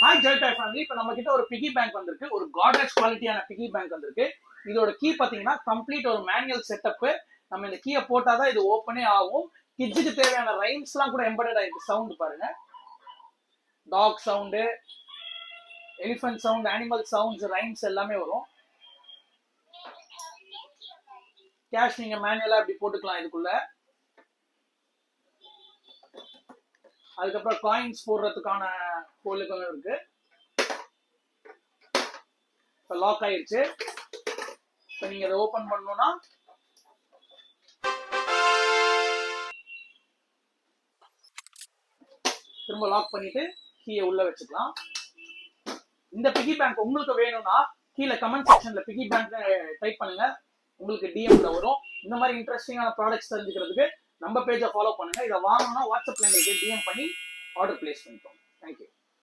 Hi ஜெயடாய் family. இப்போ நம்ம கிட்ட ஒரு பிகி பேங்க் வந்திருக்கு, ஒரு காட்ரேஜ் குவாலிட்டியான பிகி பேங்க் வந்திருக்கு. இதோட கீ பார்த்தீங்கன்னா கம்ப்ளீட் ஒரு மேனுவல் செட்டப். நம்ம இந்த கீயை போட்டாதான் இது ஓப்பனே ஆகும். கிட்ஸுக்கு தேவையான ரைம்ஸ்லாம் கூட எம்பெடட் ஆயிருக்கு. சவுண்ட் பாருங்க, dog sound, elephant sound, animal sounds, rhymes எல்லாமே வரும். கேஷ் நீங்க மேனுவலா இப்படி போட்டுக்கலாம் இதுக்குள்ள. அதுக்கப்புறம் காயின்ஸ் போடுறதுக்கான ஹோல்களும் இருக்கு. இப்போ லாக் ஆயிடுச்சு. இப்போ நீங்க இதை ஓபன் பண்ணணும்னா திரும்ப லாக் பண்ணிட்டு கீயை உள்ள வச்சுக்கலாம். இந்த பிகி பேங்க் உங்களுக்கு வேணும்னா கீழே கமெண்ட் செக்ஷன்ல பிகி பேங்க் டைப் பண்ணுங்க, உங்களுக்கு டிஎம்ல வரும். இந்த மாதிரி இன்ட்ரெஸ்டிங்கான ப்ராடக்ட்ஸ் தெரிஞ்சுக்கிறதுக்கு நம்ம பேஜை ஃபாலோ பண்ணுங்க. இதை வாங்கணும்னா வாட்ஸ்அப்ல எங்களுக்கு டிஎம் பண்ணி ஆர்டர் பிளேஸ் பண்ணிக்கோங்க. தேங்க்யூ.